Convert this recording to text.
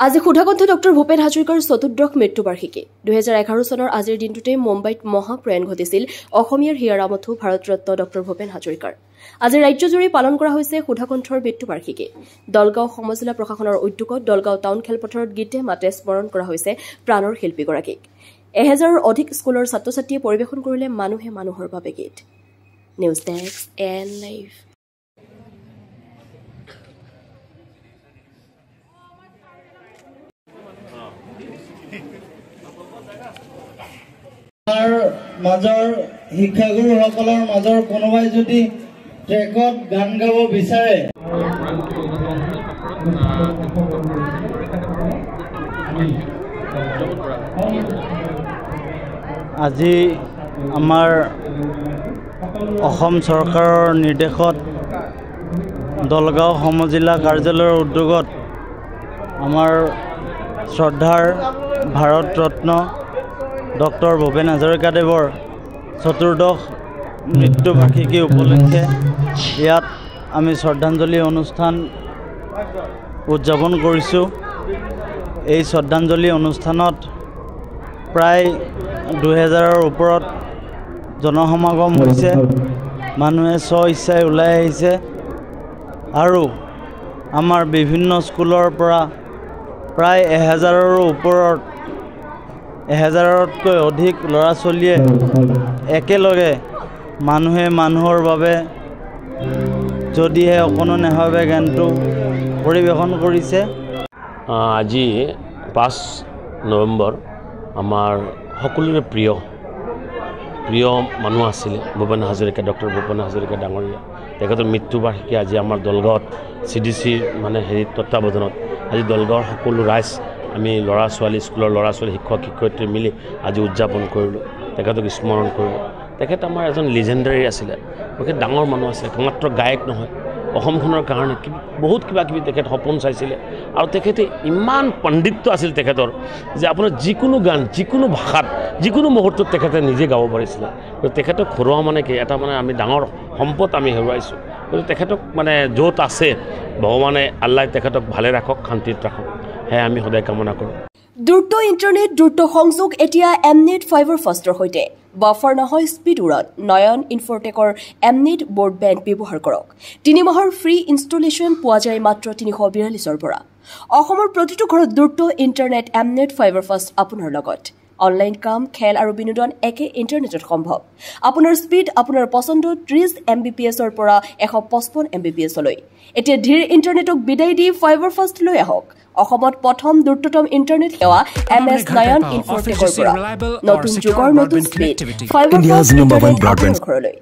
আজি সুধাকণ্ঠ ডক্টৰ ভূপেন হাজৰিকাৰ চতুৰ্দশ মৃত্যুবাৰ্ষিকী 2011 চনৰ আজিৰ দিনটোতে মুম্বাইত মহাপ্ৰয়াণ ঘটিছিল অসমীয়াৰ হিয়াৰামঠু ভাৰতৰত্ন ডক্টৰ ভূপেন হাজৰিকাৰ। আজি ৰাজ্যজুৰি পালন কৰা হৈছে সুধাকণ্ঠৰ মৃত্যুবাৰ্ষিকী। দলগাঁও সমজিলা প্ৰশাসনৰ উদ্যোগত দলগাঁও টাউন খেলপথাৰত গীতে মাতে স্মৰণ কৰা হৈছে প্ৰাণৰ শিল্পীগৰাকীক। 1000ৰ অধিক স্কুলৰ ছাত্ৰ ছাত্ৰীয়ে পৰিৱেশন কৰিলে মানুহে মানুহৰ বাবে গীত। News desk N live. মাজৰ শিক্ষাগুৰুসকলৰ মাজৰ কোনোবাই যদি ট্ৰেকত গান গাব বিচাৰে আজি আমাৰ অসম চৰকাৰৰ নিৰ্দেশত দলগাঁও সমজিলা কাৰ্যালয়ৰ উদ্যোগত আমাৰ শ্ৰদ্ধাৰ ভাৰত ৰত্ন ডক্টৰ ভূপেন হাজৰিকাদেৱৰ চতুৰ্দশ মৃত্যুবাৰ্ষিকী উপলক্ষে ইয়াত আমি শ্ৰদ্ধাঞ্জলি অনুষ্ঠান উদযাপন কৰিছোঁ। এই শ্ৰদ্ধাঞ্জলি অনুষ্ঠানত প্ৰায় 2000ৰ ওপৰত জনসমাগম হৈছে। মানুহে স্ব-ইচ্ছাই ওলাই আহিছে আৰু আমাৰ বিভিন্ন স্কুলৰ পৰা প্ৰায় 1000ৰো ওপৰত 1000তকৈ অধিক ল'ৰা ছোৱালীয়ে একেলগে মানুহে মানুহৰ বাবে যদিহে অকণো নেভাবে গানটো পৰিৱেশন কৰিছে। আজি 5 নৱেম্বৰ আমাৰ সকলোৰে প্ৰিয় মানুহ আছিলে ভূপেন হাজৰিকা, ডক্টৰ ভূপেন হাজৰিকা ডাঙৰীয়া। তেখেতৰ মৃত্যুবাৰ্ষিকী আজি আমাৰ দলগাঁৱত CDCৰ তত্ত্বাৱধানত আজি দলগাঁৱৰ সকলো ৰাইজ আমি ল'ৰা ছোৱালী স্কুলৰ ল'ৰা ছোৱালী শিক্ষক শিক্ষয়িত্ৰী মিলি আজি উদযাপন কৰিলোঁ, তেখেতক স্মৰণ কৰিলোঁ। তেখেত আমাৰ এজন লিজেণ্ডাৰী আছিলে, তেখেত ডাঙৰ মানুহ আছিলে, মাত্ৰ গায়ক নহয়, অসমখনৰ কাৰণে বহুত কিবা কিবি তেখেত সপোন চাইছিলে। আৰু তেখেতে ইমান পণ্ডিত্য আছিল তেখেতৰ যে আপোনাৰ যিকোনো গান যিকোনো ভাষাত যিকোনো মুহূৰ্তত তেখেতে নিজে গাব পাৰিছিলে। তেখেতক হেৰুৱা মানে কি এটা আমি ডাঙৰ সম্পদ আমি হেৰুৱাইছোঁ। গতিকে তেখেতক য'ত আছে ভগৱানে আল্লাহ তেখেতক ভালে ৰাখক, শান্তিত ৰাখক, সেয়া আমি সদায় কামনা কৰোঁ। দ্ৰুত ইণ্টাৰনেট দ্ৰুত সংযোগ এতিয়া এমনেট ফাইবাৰ ফাষ্টৰ সৈতে। বাফাৰ নহয়, স্পীড উৰণ। নয়ন ইনফৰটেকৰ এমনেট ব্ৰডবেণ্ড ব্যৱহাৰ কৰক। 3 মাহৰ ফ্ৰী ইনষ্টলেশ্যন পোৱা যায় মাত্ৰ 342ৰ পৰা। অসমৰ প্ৰতিটো ঘৰত দ্ৰুত ইণ্টাৰনেট এমনেট ফাইবাৰ ফাষ্ট আপোনাৰ লগত। অনলাইন কাম, খেল আৰু বিনোদন একে ইণ্টাৰনেটত সম্ভৱ। আপোনাৰ স্পীড আপোনাৰ পচন্দ 30 Mbps-ৰ পৰা 155 Mbps-লৈ। এতিয়া ধীৰ ইণ্টাৰনেটক বিদায় দি ফাইবাৰ ফাষ্ট লৈ আহক অসমত প্ৰথম দ্ৰুততম ইণ্টাৰনেট সেৱা MS নয়ন ইনফৰটেকৰ পৰা। নতুন যুগৰ নতুন স্পীড ফাইবাৰ ফাষ্ট ইণ্টাৰনেট ঘৰলৈ।